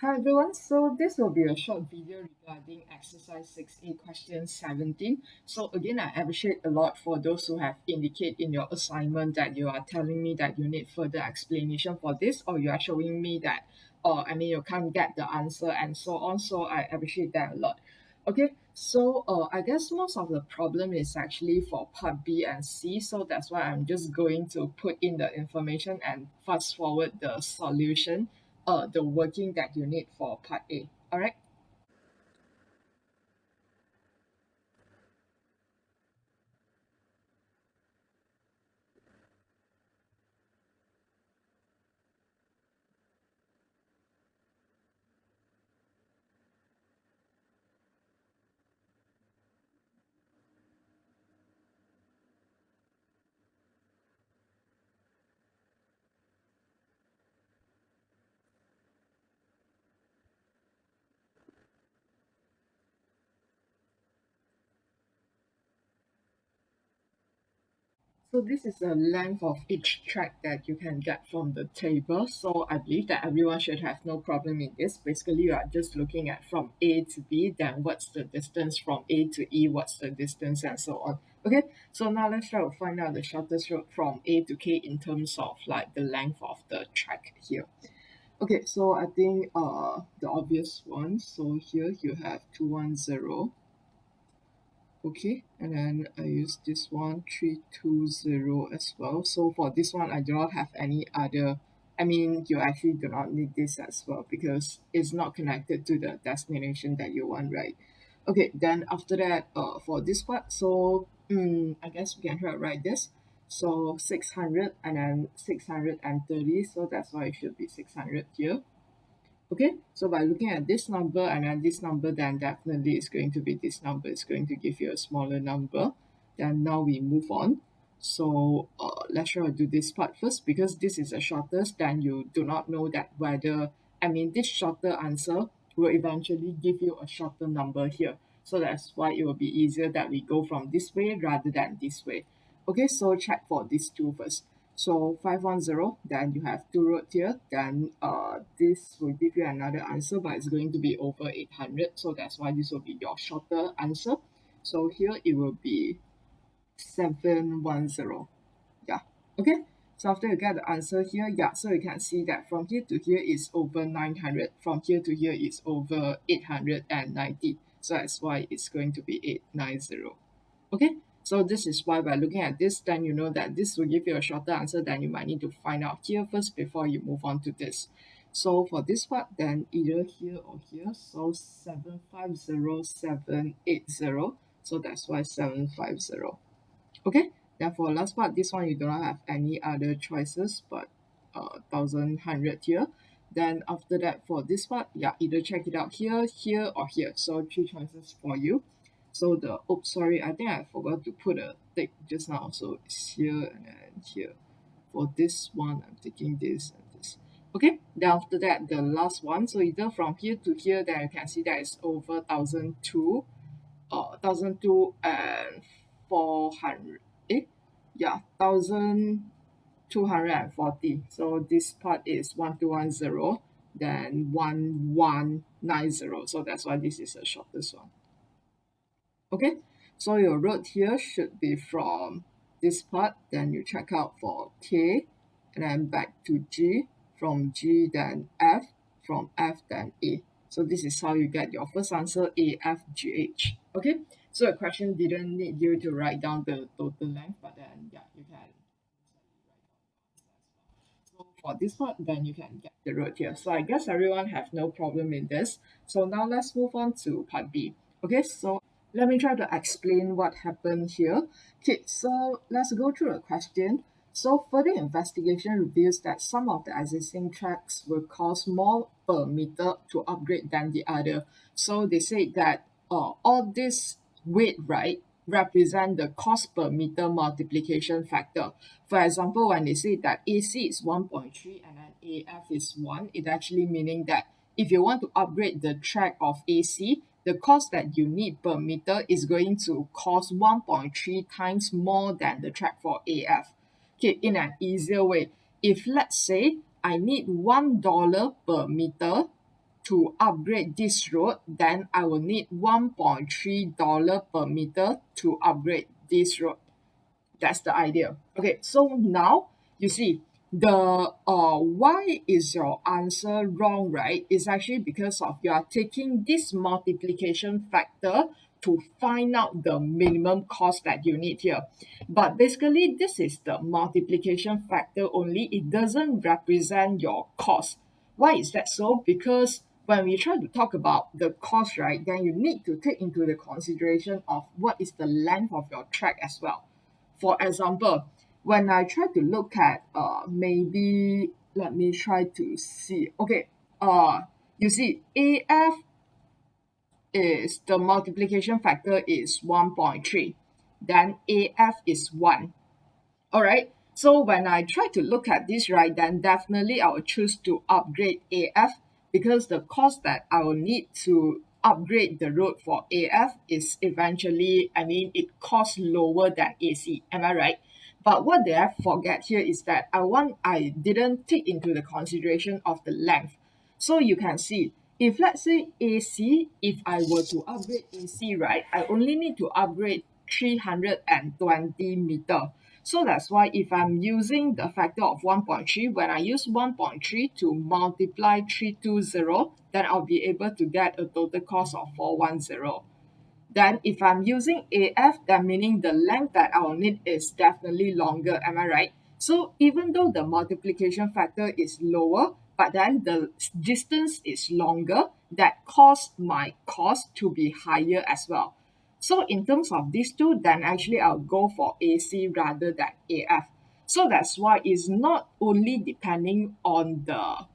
Hi everyone, so this will be a short video regarding exercise 6A question 17. So again, I appreciate a lot for those who have indicate in your assignment that you are telling me that you need further explanation for this, or you are showing me that, you can't get the answer and so on. So I appreciate that a lot. Okay, so I guess most of the problem is actually for part B and C, so that's why I'm just going to put in the information and fast forward the solution, the working that you need for part A. All right. So this is the length of each track that you can get from the table. So I believe that everyone should have no problem in this. Basically, you are just looking at from A to B, then what's the distance from A to E, what's the distance, and so on. Okay, so now let's try to find out the shortest route from A to K in terms of like the length of the track here. Okay, so I think the obvious one. So here you have 210. Okay, and then I use this one 320 as well. So for this one, I do not have any other. I mean, you actually do not need this as well because it's not connected to the destination that you want, right? Okay, then after that, for this part, so I guess we can try to write this. So 600 and then 630. So that's why it should be 600 here. Okay, so by looking at this number and then this number, then definitely it's going to be this number. It's going to give you a smaller number. Then now we move on. So let's try to do this part first because this is the shortest. Then you do not know that whether, this shorter answer will eventually give you a shorter number here. So that's why it will be easier that we go from this way rather than this way. Okay, so check for these two first. So 510, then you have two road here, then this will give you another answer, but it's going to be over 800. So that's why this will be your shorter answer. So here it will be 710. Yeah. Okay. So after you get the answer here, yeah, so you can see that from here to here is over 900. From here to here is over 890. So that's why it's going to be 890. Okay, so this is why by looking at this, then you know that this will give you a shorter answer. Then you might need to find out here first before you move on to this. So for this part, then either here or here. So 750, 780. So that's why 750. Okay, then for last part, this one you do not have any other choices but 1100 here. Then after that for this part, yeah, either check it out here, here, or here. So three choices for you. So the oops, sorry, I think I forgot to put a tick just now. So it's here and then here. For this one, I'm taking this and this. Okay, then after that, the last one. So either from here to here, then you can see that it's over 1002, 1002 and 400. Yeah, 1240. So this part is 1210, then 1190. So that's why this is the shortest one. Okay, so your road here should be from this part, then you check out for K, and then back to G, from G then F, from F then A. So this is how you get your first answer, A, F, G, H. Okay, so the question didn't need you to write down the total length, but then yeah, you can. So for this part, then you can get the road here. So I guess everyone have no problem in this. So now let's move on to part B. Okay, so let me try to explain what happened here. Okay, so let's go through a question. So further investigation reveals that some of the existing tracks will cost more per meter to upgrade than the other. So they say that all this weight, right, represent the cost per meter multiplication factor. For example, when they say that AC is 1.3 and then AF is 1, it actually meaning that if you want to upgrade the track of AC, the cost that you need per meter is going to cost 1.3 times more than the track for AF. Okay, in an easier way, if let's say I need $1 per meter to upgrade this road, then I will need $1.3 per meter to upgrade this road. That's the idea. Okay, so now you see the why is your answer wrong, right? It's actually because of you are taking this multiplication factor to find out the minimum cost that you need here. But basically, this is the multiplication factor only. It doesn't represent your cost. Why is that so? Because when we try to talk about the cost, right, then you need to take into the consideration of what is the length of your track as well. For example, when I try to look at maybe let me try to see. Okay, you see AF is the multiplication factor is 1.3, then AF is 1. All right. So when I try to look at this, right, then definitely I will choose to upgrade AF because the cost that I will need to upgrade the road for AF is eventually, I mean, it costs lower than AC. Am I right? But what did I forget here is that I didn't take into the consideration of the length. So you can see if let's say AC, if I were to upgrade AC, right, I only need to upgrade 320 meter. So that's why if I'm using the factor of 1.3, when I use 1.3 to multiply 320, then I'll be able to get a total cost of 410. Then if I'm using AF, that meaning the length that I'll need is definitely longer, am I right? So even though the multiplication factor is lower, but then the distance is longer, that causes my cost to be higher as well. So in terms of these two, then actually I'll go for AC rather than AF. So that's why it's not only depending on the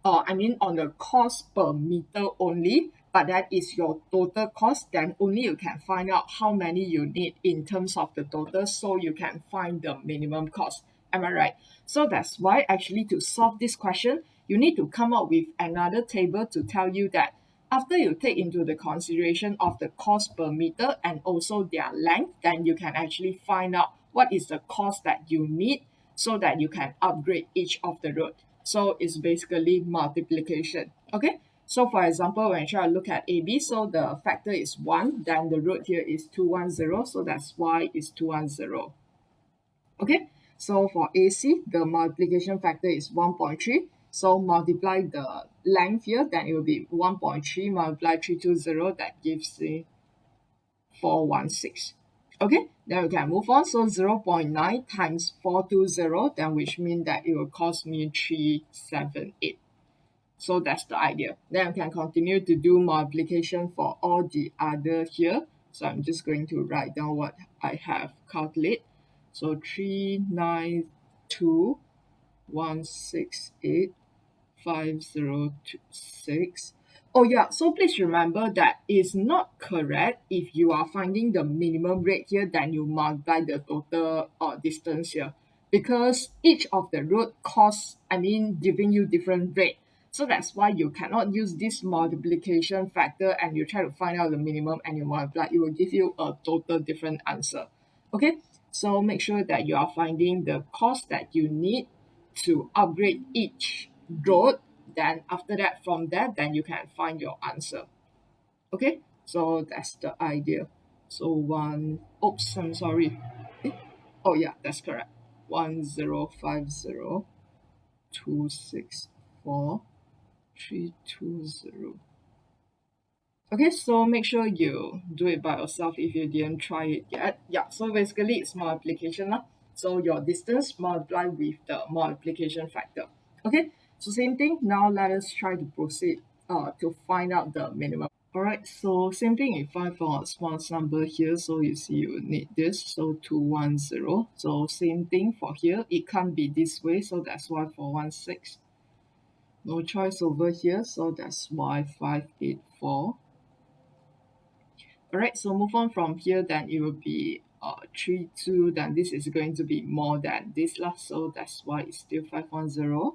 on the cost per meter only, but that is your total cost, then only you can find out how many you need in terms of the total, so you can find the minimum cost. Am I right? So that's why actually to solve this question, you need to come up with another table to tell you that after you take into the consideration of the cost per meter and also their length, then you can actually find out what is the cost that you need so that you can upgrade each of the road. So it's basically multiplication. Okay. So for example, when I try to look at AB, so the factor is 1, then the root here is 210, so that's why is 210. Okay. So for AC, the multiplication factor is 1.3. So multiply the length here, then it will be 1.3 multiply 320, that gives me 416. Okay, then we can move on. So 0.9 times 420, then which means that it will cost me 378. So that's the idea. Then we can continue to do multiplication for all the other here. So I'm just going to write down what I have calculated. So 392.168.5026. Oh yeah, so please remember that it's not correct if you are finding the minimum rate here, then you multiply the total distance here. Because each of the road costs, giving you different rate. So that's why you cannot use this multiplication factor and you try to find out the minimum and you multiply. It will give you a total different answer. Okay, so make sure that you are finding the cost that you need to upgrade each road. Then after that, from there, then you can find your answer. Okay, so that's the idea. So oops, I'm sorry. Oh yeah, that's correct. 1050.264.320. Okay, so make sure you do it by yourself if you didn't try it yet. Yeah, so basically it's multiplication lah. So your distance multiply with the multiplication factor. Okay, so same thing. Now let us try to proceed to find out the minimum. Alright, so same thing if I found a small number here, so you see you need this, so 210. So same thing for here, it can't be this way, so that's why 416. No choice over here, so that's why 584. Alright, so move on from here, then it will be 32, then this is going to be more than this lah, so that's why it's still 510.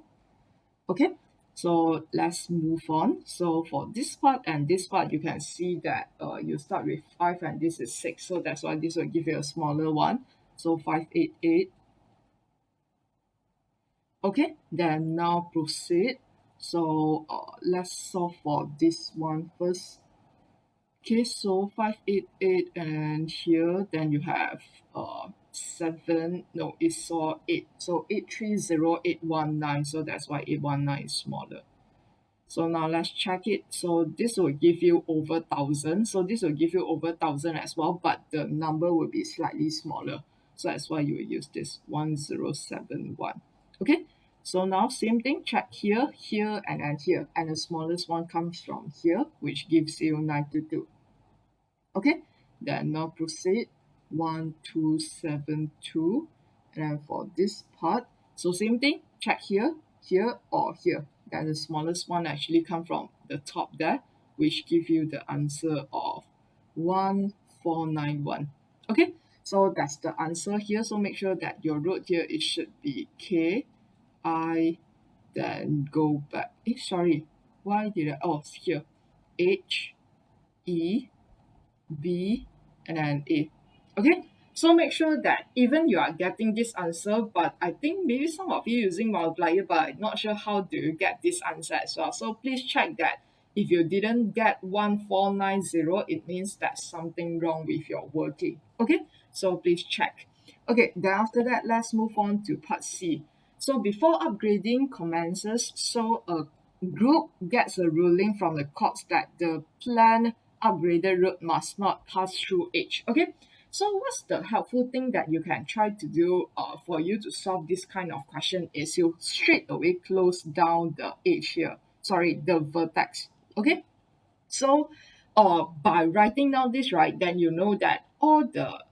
Okay, so let's move on. So for this part and this part, you can see that you start with 5 and this is 6, so that's why this will give you a smaller one, so 588. Okay, then now proceed. So let's solve for this one first. Okay, so 588, and here then you have 7, no, it's so 8, so 830819, so that's why 819 is smaller. So now let's check it. So this will give you over 1000, so this will give you over 1000 as well, but the number will be slightly smaller, so that's why you will use this 1071. Okay, so now same thing, check here, here, and then here, and the smallest one comes from here, which gives you 922. Okay, then now proceed 1272, and then for this part, so same thing, check here, here, or here. Then the smallest one actually come from the top there, which give you the answer of 1491. Okay, so that's the answer here. So make sure that your root here, it should be K I, then go back. Sorry, why did I, oh, here, H E B, and then A. Okay, so make sure that even you are getting this answer, but I think maybe some of you using multiplier, but I'm not sure how do you get this answer as well. So please check that if you didn't get 1490, it means that's something wrong with your working. Okay, so please check. Okay, then after that, let's move on to part C. So before upgrading commences, so a group gets a ruling from the courts that the planned upgraded route must not pass through H. Okay, so what's the helpful thing that you can try to do for you to solve this kind of question is you straight away close down the edge here, sorry, the vertex. Okay, so by writing down this, right, then you know that all the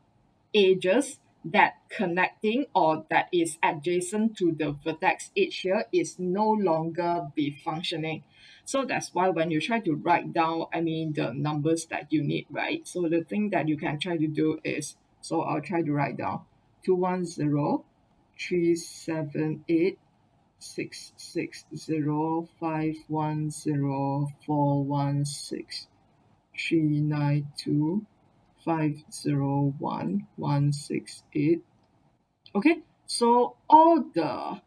edges that connecting or that is adjacent to the vertex edge here is no longer be functioning. So that's why when you try to write down, I mean, the numbers that you need, right? So the thing that you can try to do is, so I'll try to write down 210 378 660 510 416 392 501 168. Okay, so all the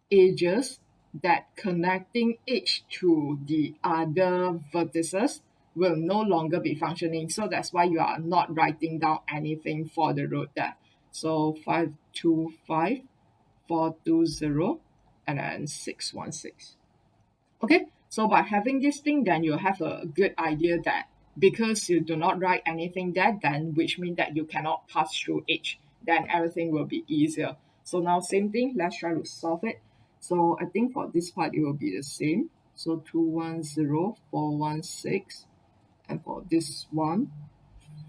edges that connecting each to the other vertices will no longer be functioning. So that's why you are not writing down anything for the road there. So 525, 420, and then 616. Okay, so by having this thing, then you have a good idea that because you do not write anything there, then which means that you cannot pass through H, then everything will be easier. So now same thing, let's try to solve it. So I think for this part, it will be the same. So 210 416, and for this one,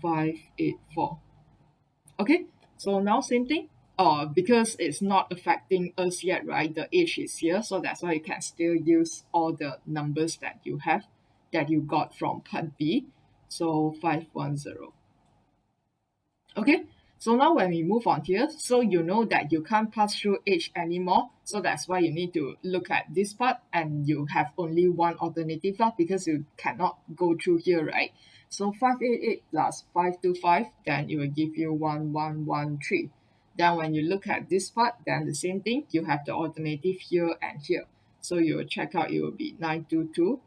584. Okay, so now same thing. Because it's not affecting us yet, right? The age is here, so that's why you can still use all the numbers that you have, that you got from part B. So 510. Okay, so now when we move on here, so you know that you can't pass through age anymore. So that's why you need to look at this part, and you have only one alternative because you cannot go through here, right? So 588 plus 525, then it will give you 1113. Then when you look at this part, then the same thing, you have the alternative here and here. So you will check out, it will be 922.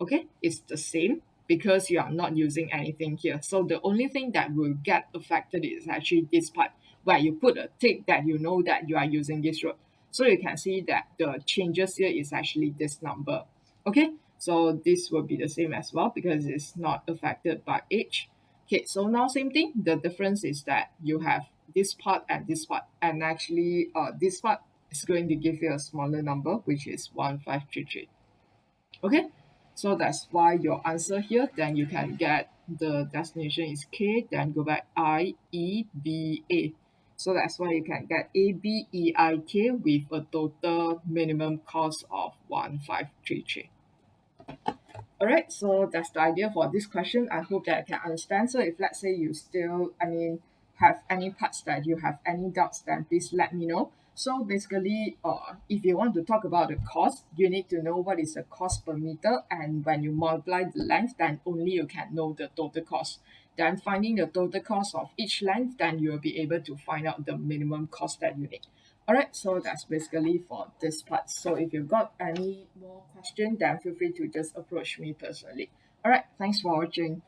Okay, it's the same because you are not using anything here. So the only thing that will get affected is actually this part where you put a tick that you know that you are using this road. So you can see that the changes here is actually this number. Okay, so this will be the same as well because it's not affected by age. Okay, so now same thing. The difference is that you have this part and this part, and actually this part is going to give you a smaller number, which is 1533. Okay, so that's why your answer here, then you can get the destination is K, then go back I, E, B, A. So that's why you can get A, B, E, I, K with a total minimum cost of 1533. Alright, so that's the idea for this question. I hope that I can understand. So if let's say you still, I mean, have any parts that you have any doubts, then please let me know. So basically, if you want to talk about the cost, you need to know what is the cost per meter, and when you multiply the length, then only you can know the total cost. Then finding the total cost of each length, then you'll be able to find out the minimum cost that you need. Alright, so that's basically for this part. So if you've got any more question, then feel free to just approach me personally. Alright, thanks for watching.